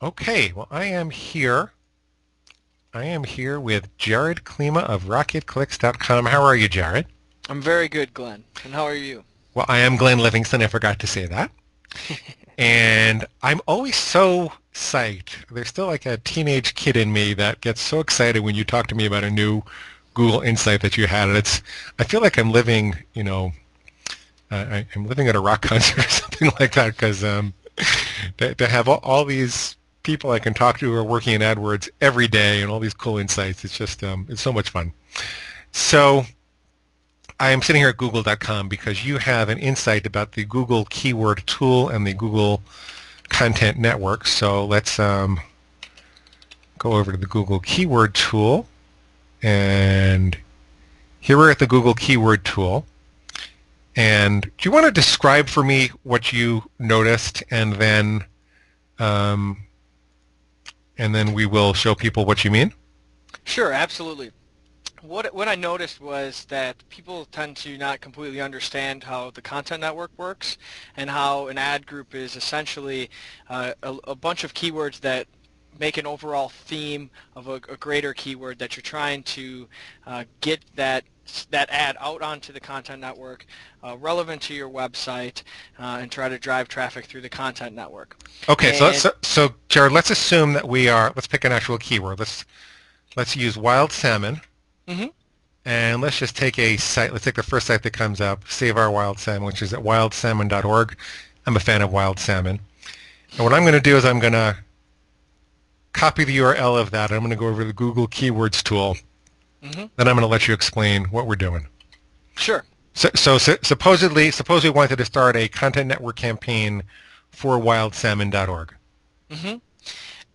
Okay, well, I am here. I am here with Jared Klima of RocketClicks.com. How are you, Jared? I'm very good, Glenn. And how are you? Well, I am Glenn Livingston. I forgot to say that. And I'm always so psyched. There's still like a teenage kid in me that gets so excited when you talk to me about a new Google Insight that you had. And I feel like I'm living, I'm living at a rock concert or something like that because to have all these people I can talk to who are working in AdWords every day and all these cool insights. It's just it's so much fun. So I am sitting here at Google.com because you have an insight about the Google Keyword Tool and the Google Content Network. So let's go over to the Google Keyword Tool, and here we're at the Google Keyword Tool. And do you want to describe for me what you noticed, um, and then we will show people what you mean? Sure, absolutely. What I noticed was that people tend to not completely understand how the content network works and how an ad group is essentially a bunch of keywords that make an overall theme of a greater keyword that you're trying to get that ad out onto the content network, relevant to your website, and try to drive traffic through the content network. Okay, so And so Jared, let's assume that let's pick an actual keyword. Let's use wild salmon, mhm. and let's just take a site. Let's take the first site that comes up, Save Our Wild Salmon, which is at wildsalmon.org. I'm a fan of wild salmon. And what I'm going to do is I'm going to copy the URL of that. I'm going to go over to the Google Keywords tool. Mhm. Then I'm going to let you explain what we're doing. Sure. Suppose we wanted to start a content network campaign for wildsalmon.org. Mhm.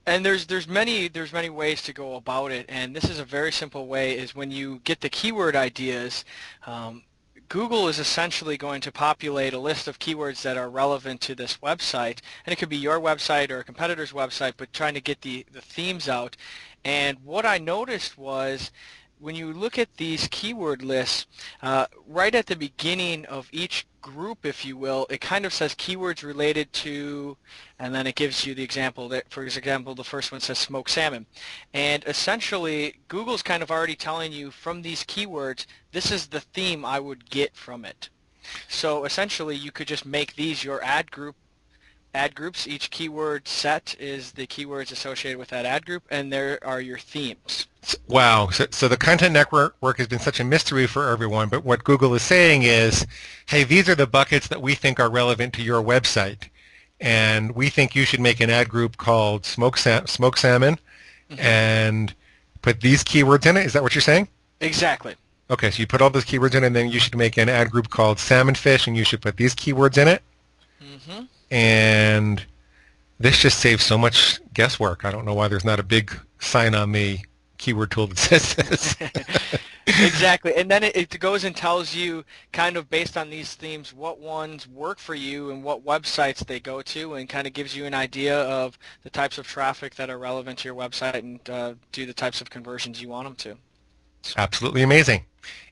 And there's many ways to go about it, and this is a very simple way. Is when you get the keyword ideas, um, Google is essentially going to populate a list of keywords that are relevant to this website, and it could be your website or a competitor's website, but trying to get the themes out. And what I noticed was when you look at these keyword lists, right at the beginning of each group, if you will, it kind of says keywords related to, and then it gives you the example that, for example, the first one says smoked salmon. And essentially, Google's kind of already telling you from these keywords, this is the theme I would get from it. So essentially, you could just make these your ad groups. Each keyword set is the keywords associated with that ad group, and there are your themes. Wow. So the content network has been such a mystery for everyone, but what Google is saying is, hey, these are the buckets that we think are relevant to your website. And we think you should make an ad group called Smoke Salmon Hmm. and put these keywords in it. Is that what you're saying? Exactly. Okay, so you put all those keywords in, and then you should make an ad group called Salmon Fish, and you should put these keywords in it. Hmm. And this just saves so much guesswork. I don't know why there's not a big sign on the keyword tool that says this. Exactly. And then it goes and tells you kind of based on these themes what ones work for you and what websites they go to, and kind of gives you an idea of the types of traffic that are relevant to your website, and do the types of conversions you want them to. Absolutely amazing.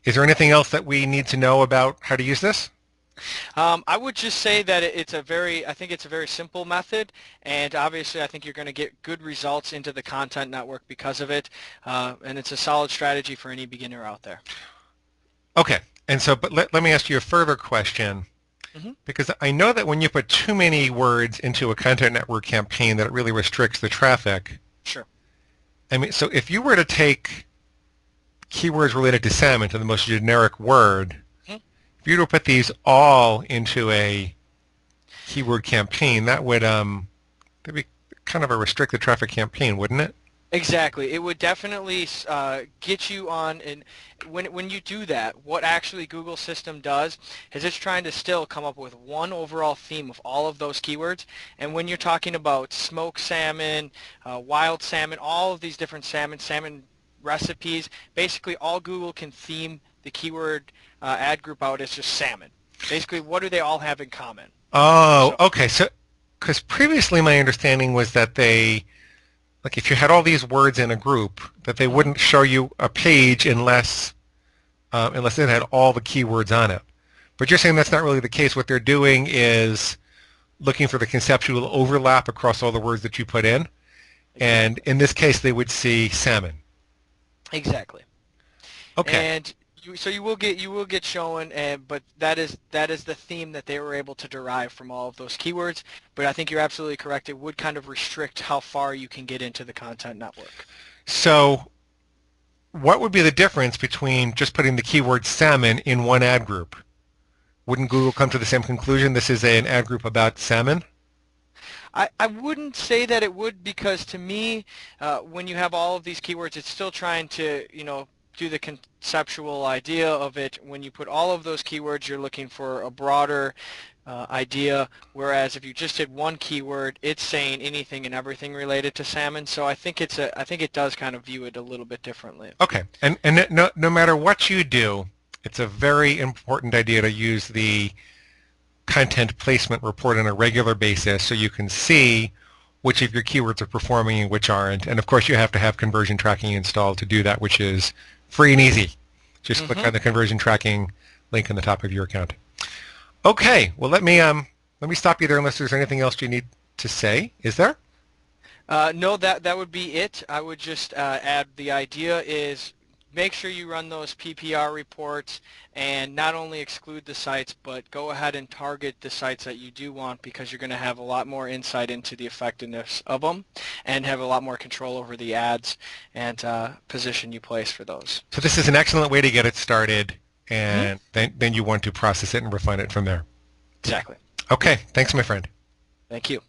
Is there anything else that we need to know about how to use this? I would just say that I think it's a very simple method, and obviously I think you're going to get good results into the content network because of it, and it's a solid strategy for any beginner out there. Okay, and so, but let me ask you a further question, Hmm. because I know that when you put too many words into a content network campaign that it really restricts the traffic. Sure. I mean, so if you were to take keywords related to salmon to the most generic word, Mhm. if you were to put these all into a keyword campaign, that'd be kind of a restricted traffic campaign, wouldn't it? Exactly. It would definitely get you on, and when you do that, what actually Google system does is it's trying to still come up with one overall theme of all of those keywords. And when you're talking about smoked salmon, wild salmon, all of these different salmon recipes, basically all Google can theme the keyword ad group out as just salmon. Basically, what do they all have in common? Oh, So. okay. So, because previously my understanding was that like if you had all these words in a group, that they Mhm. wouldn't show you a page unless it had all the keywords on it. But you're saying that's not really the case. What they're doing is looking for the conceptual overlap across all the words that you put in. And Exactly. in this case, they would see salmon. Exactly. Okay. And so you will get shown, and but that is the theme that they were able to derive from all of those keywords. But I think you're absolutely correct. It would kind of restrict how far you can get into the content network. So what would be the difference between just putting the keyword salmon in one ad group? Wouldn't Google come to the same conclusion? This is an ad group about salmon? I wouldn't say that it would because to me, when you have all of these keywords, it's still trying to, do the conceptual idea of it. When you put all of those keywords, you're looking for a broader idea, whereas if you just did one keyword, it's saying anything and everything related to salmon. So I think it does kind of view it a little bit differently. Okay. And no matter what you do, it's a very important idea to use the content placement report on a regular basis so you can see which of your keywords are performing and which aren't. And of course, you have to have conversion tracking installed to do that, which is free and easy. Just click hmm on the conversion tracking link on the top of your account. Okay, well let me stop you there unless there's anything else you need to say. Is there? No, that would be it. I would just add the idea is make sure you run those PPR reports and not only exclude the sites, but go ahead and target the sites that you do want because you're going to have a lot more insight into the effectiveness of them and have a lot more control over the ads and position you place for those. So this is an excellent way to get it started, Mhm. and then you want to process it and refine it from there. Exactly. Okay, thanks, my friend. Thank you.